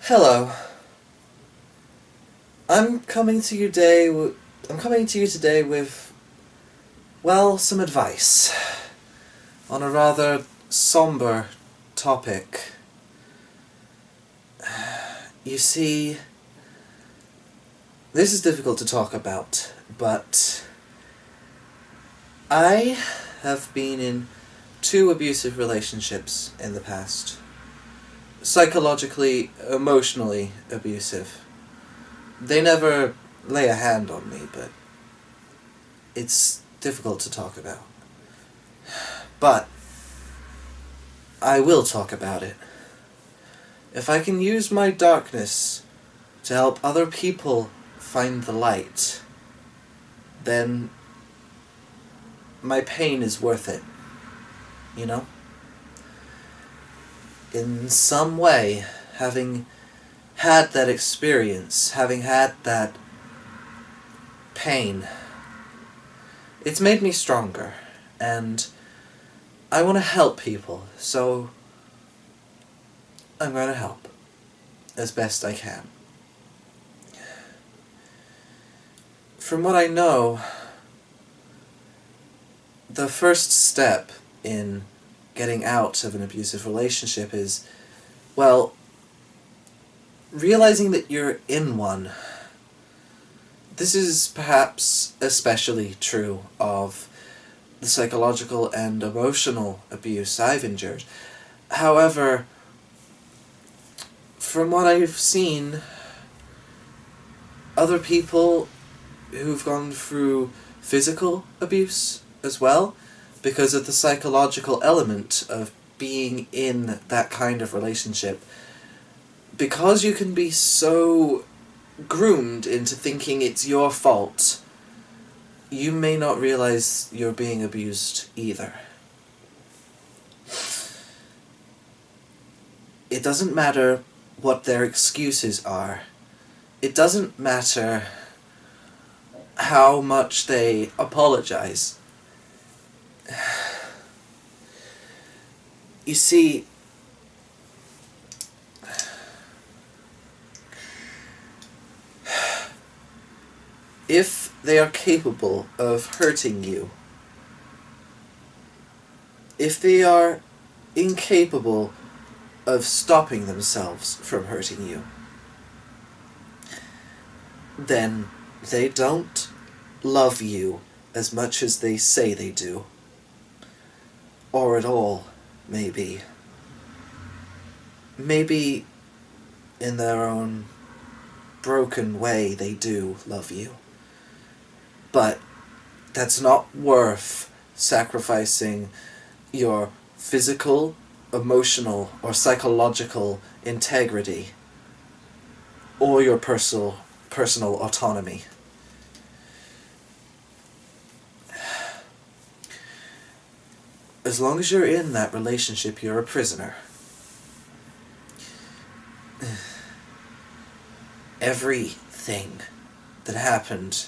Hello. I'm coming to you today. I'm coming to you today with, well, some advice on a rather somber topic. You see, this is difficult to talk about, but I have been in two abusive relationships in the past. Psychologically, emotionally abusive. They never lay a hand on me, but it's difficult to talk about. But I will talk about it. If I can use my darkness to help other people find the light, then my pain is worth it. You know? In some way, having had that experience, having had that pain, it's made me stronger, and I want to help people, so I'm going to help as best I can. From what I know, the first step in getting out of an abusive relationship is, well, realizing that you're in one. This is perhaps especially true of the psychological and emotional abuse I've endured. However, from what I've seen, other people who've gone through physical abuse as well, because of the psychological element of being in that kind of relationship. Because you can be so groomed into thinking it's your fault, you may not realize you're being abused either. It doesn't matter what their excuses are. It doesn't matter how much they apologize. You see, if they are capable of hurting you, if they are incapable of stopping themselves from hurting you, then they don't love you as much as they say they do. Or at all, maybe. Maybe in their own broken way they do love you. But that's not worth sacrificing your physical, emotional, or psychological integrity or your personal autonomy. As long as you're in that relationship, you're a prisoner. Everything that happened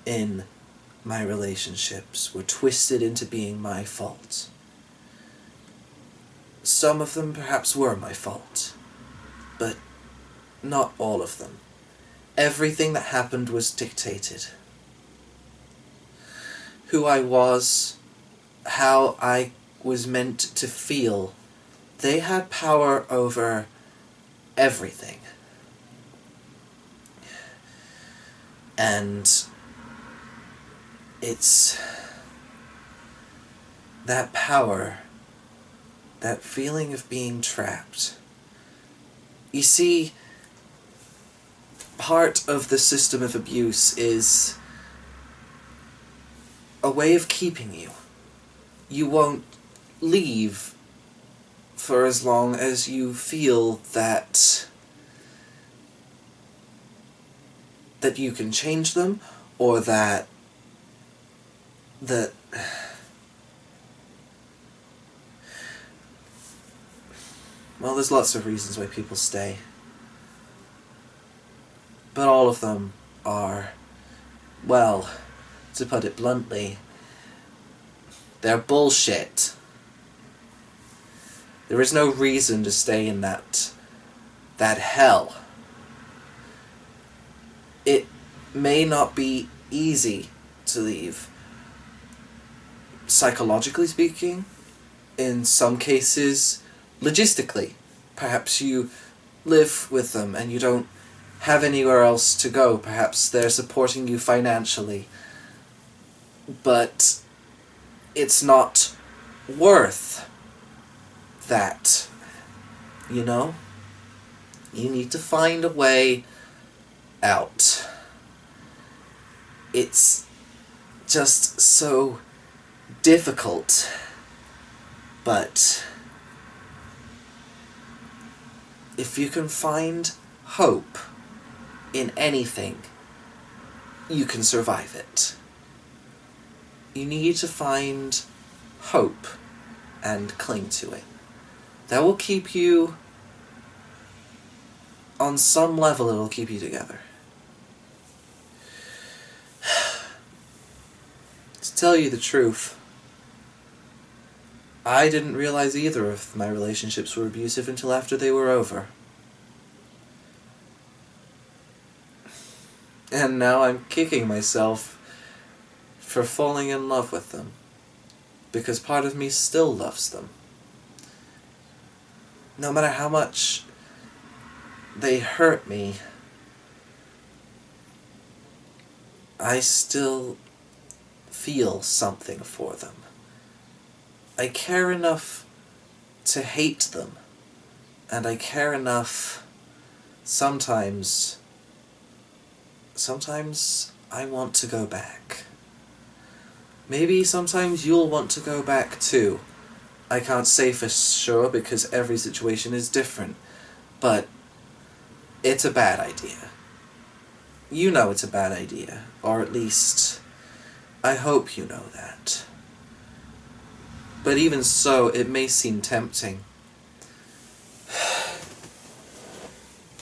in my relationships were twisted into being my fault. Some of them perhaps were my fault, but not all of them. Everything that happened was dictated. Who I was, how I was meant to feel, they had power over everything. And it's that power, that feeling of being trapped. You see, part of the system of abuse is a way of keeping you. You won't leave for as long as you feel that you can change them, or that well, there's lots of reasons why people stay. But all of them are, well, to put it bluntly, they're bullshit. There is no reason to stay in that that hell. It may not be easy to leave. Psychologically speaking, in some cases, logistically. Perhaps you live with them and you don't have anywhere else to go. Perhaps they're supporting you financially. But it's not worth that, you know? You need to find a way out. It's just so difficult, but if you can find hope in anything, you can survive it. You need to find hope and cling to it. That will keep you, on some level, it'll keep you together. To tell you the truth, I didn't realize either of my relationships were abusive until after they were over. And now I'm kicking myself for falling in love with them, because part of me still loves them. No matter how much they hurt me, I still feel something for them. I care enough to hate them, and I care enough sometimes I want to go back. Maybe sometimes you'll want to go back too. I can't say for sure because every situation is different, but it's a bad idea. You know it's a bad idea, or at least I hope you know that. But even so, it may seem tempting.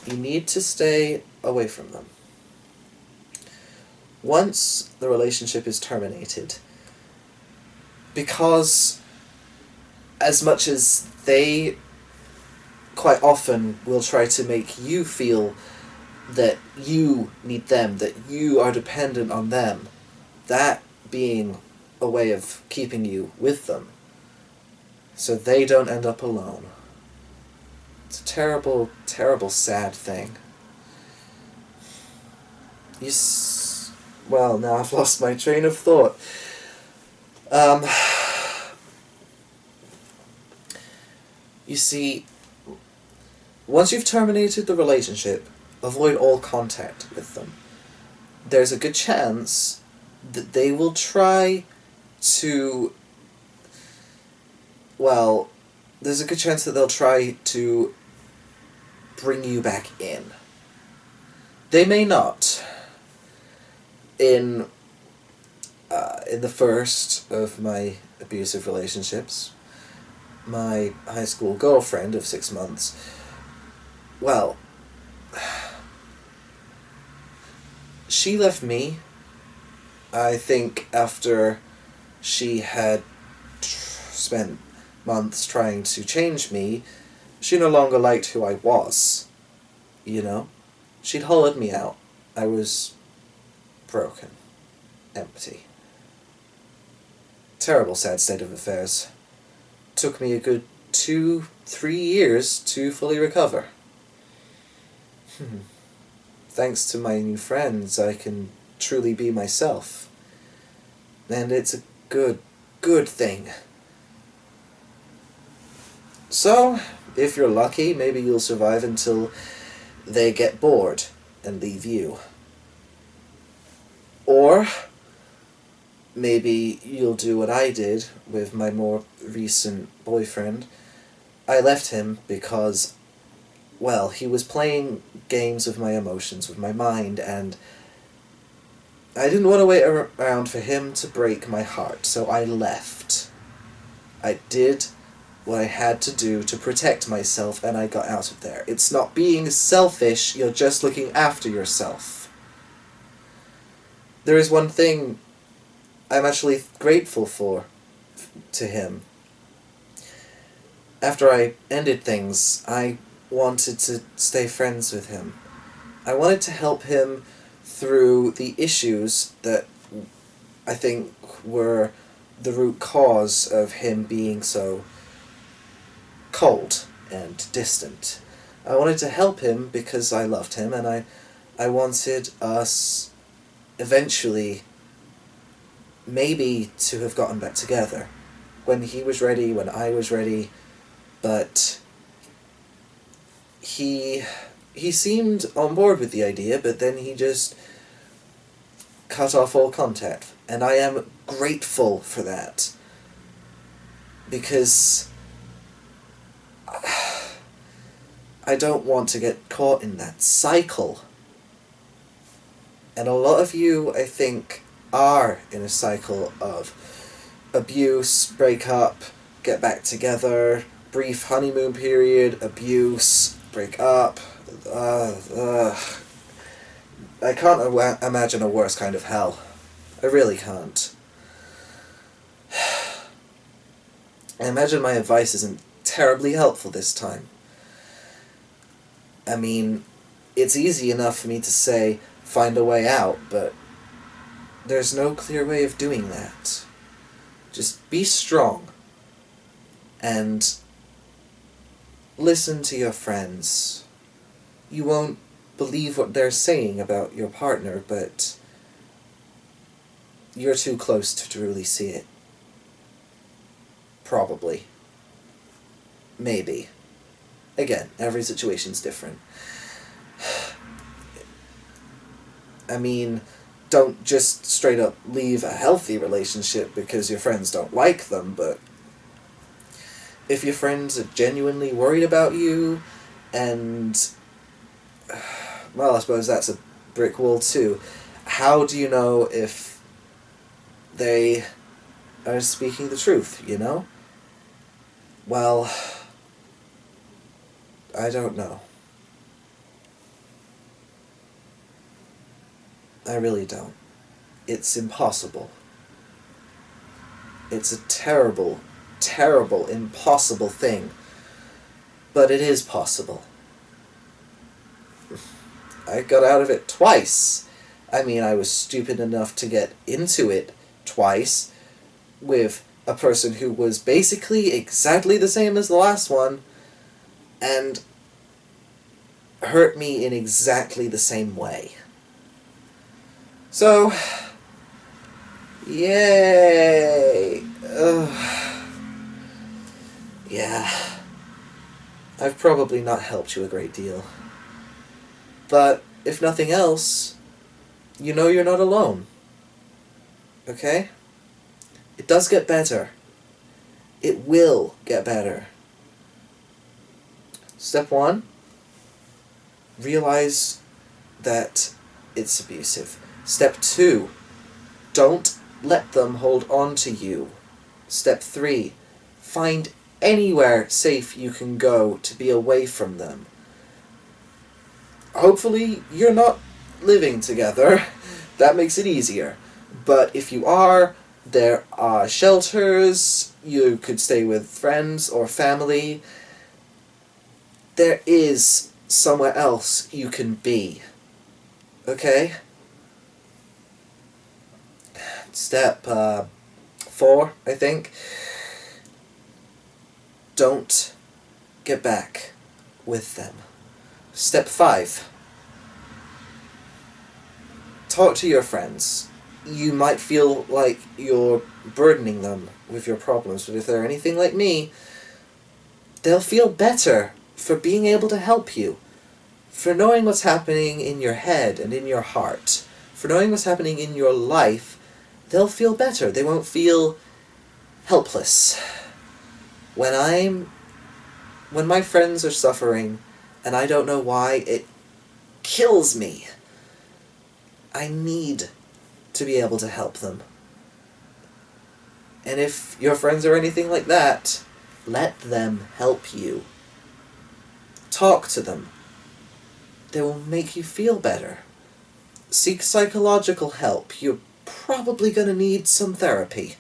You need to stay away from them. Once the relationship is terminated, because as much as they quite often will try to make you feel that you need them, that you are dependent on them, that being a way of keeping you with them, so they don't end up alone. It's a terrible, terrible, sad thing. Well, now I've lost my train of thought. You see, once you've terminated the relationship, avoid all contact with them. There's a good chance that they will try to... Well, there's a good chance that they'll try to bring you back in. They may not. In the first of my abusive relationships, my high school girlfriend of 6 months, well, she left me, I think, after she had spent months trying to change me. She no longer liked who I was, you know? She'd hollowed me out. I was broken. Empty. Terrible, sad state of affairs. Took me a good 2-3 years to fully recover. Thanks to my new friends, I can truly be myself. And it's a good thing. So, if you're lucky, maybe you'll survive until they get bored and leave you. Or maybe you'll do what I did with my more recent boyfriend. I left him because, well, he was playing games with my emotions, with my mind, and I didn't want to wait around for him to break my heart, so I left. I did what I had to do to protect myself, and I got out of there. It's not being selfish, you're just looking after yourself. There is one thing I'm actually grateful for to him. After I ended things, I wanted to stay friends with him. I wanted to help him through the issues that I think were the root cause of him being so cold and distant. I wanted to help him because I loved him, and I wanted us eventually maybe to have gotten back together. When he was ready, when I was ready, but he seemed on board with the idea, but then he just cut off all contact. And I am grateful for that. Because I don't want to get caught in that cycle. And a lot of you, I think, are in a cycle of abuse, break up, get back together, brief honeymoon period, abuse, break up. I can't imagine a worse kind of hell. I really can't. I imagine my advice isn't terribly helpful this time. I mean, it's easy enough for me to say, find a way out, but there's no clear way of doing that. Just be strong and listen to your friends. You won't believe what they're saying about your partner, but you're too close to truly see it. Probably. Maybe. Again, every situation's different. I mean, don't just straight up leave a healthy relationship because your friends don't like them, but if your friends are genuinely worried about you, and, well, I suppose that's a brick wall too. How do you know if they are speaking the truth, you know? Well, I don't know. I really don't. It's impossible. It's a terrible, terrible, impossible thing. But it is possible. I got out of it twice. I mean, I was stupid enough to get into it twice with a person who was basically exactly the same as the last one and hurt me in exactly the same way. So, yay! Yeah, I've probably not helped you a great deal. But, if nothing else, you know you're not alone. Okay? It does get better. It will get better. Step 1, realize that it's abusive. Step 2, don't let them hold on to you. Step 3, find anywhere safe you can go to be away from them. Hopefully you're not living together. That makes it easier. But if you are, there are shelters, you could stay with friends or family. There is somewhere else you can be. Okay? Step 4, I think. Don't get back with them. Step 5. Talk to your friends. You might feel like you're burdening them with your problems, but if they're anything like me, they'll feel better for being able to help you, for knowing what's happening in your head and in your heart, for knowing what's happening in your life. They'll feel better. They won't feel helpless. When my friends are suffering and I don't know why, it kills me. I need to be able to help them. And if your friends are anything like that, let them help you. Talk to them. They will make you feel better. Seek psychological help. You're probably going to need some therapy.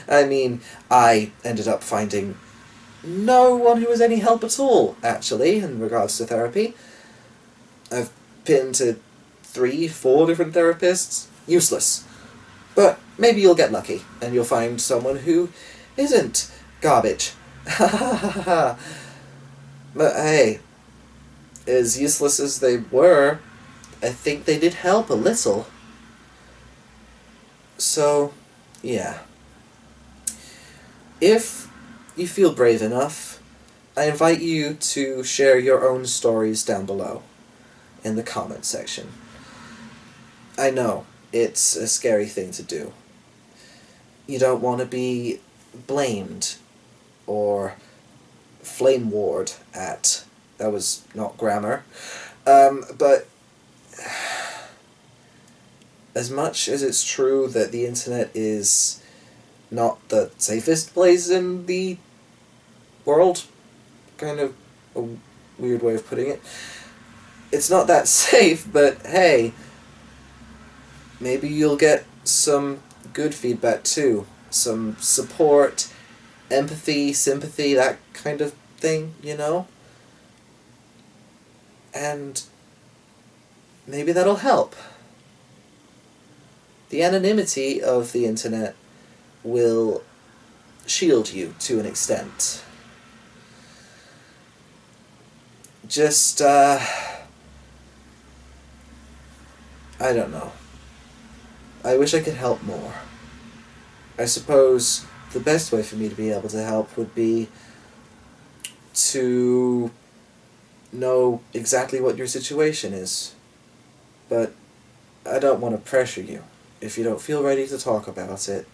I mean, I ended up finding no one who was any help at all, actually, in regards to therapy. I've been to 3, 4 different therapists. Useless. But maybe you'll get lucky, and you'll find someone who isn't garbage. But hey, as useless as they were, I think they did help a little. So, yeah. If you feel brave enough, I invite you to share your own stories down below in the comment section. I know, it's a scary thing to do. You don't want to be blamed or flame warred at. That was not grammar. But as much as it's true that the internet is not the safest place in the world, kind of a weird way of putting it, it's not that safe, but hey, maybe you'll get some good feedback too. Some support, empathy, sympathy, that kind of thing, you know? And maybe that'll help. The anonymity of the internet will shield you to an extent. Just, I don't know. I wish I could help more. I suppose the best way for me to be able to help would be to know exactly what your situation is. But I don't want to pressure you. If you don't feel ready to talk about it,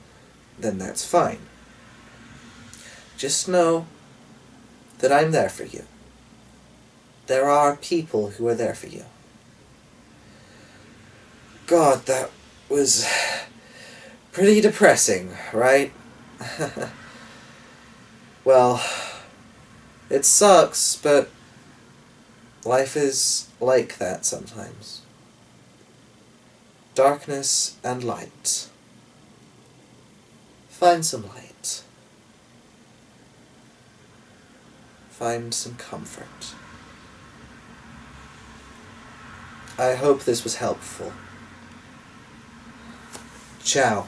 then that's fine. Just know that I'm there for you. There are people who are there for you. God, that was pretty depressing, right? Well, it sucks, but life is like that sometimes. Darkness and light. Find some light. Find some comfort. I hope this was helpful. Ciao.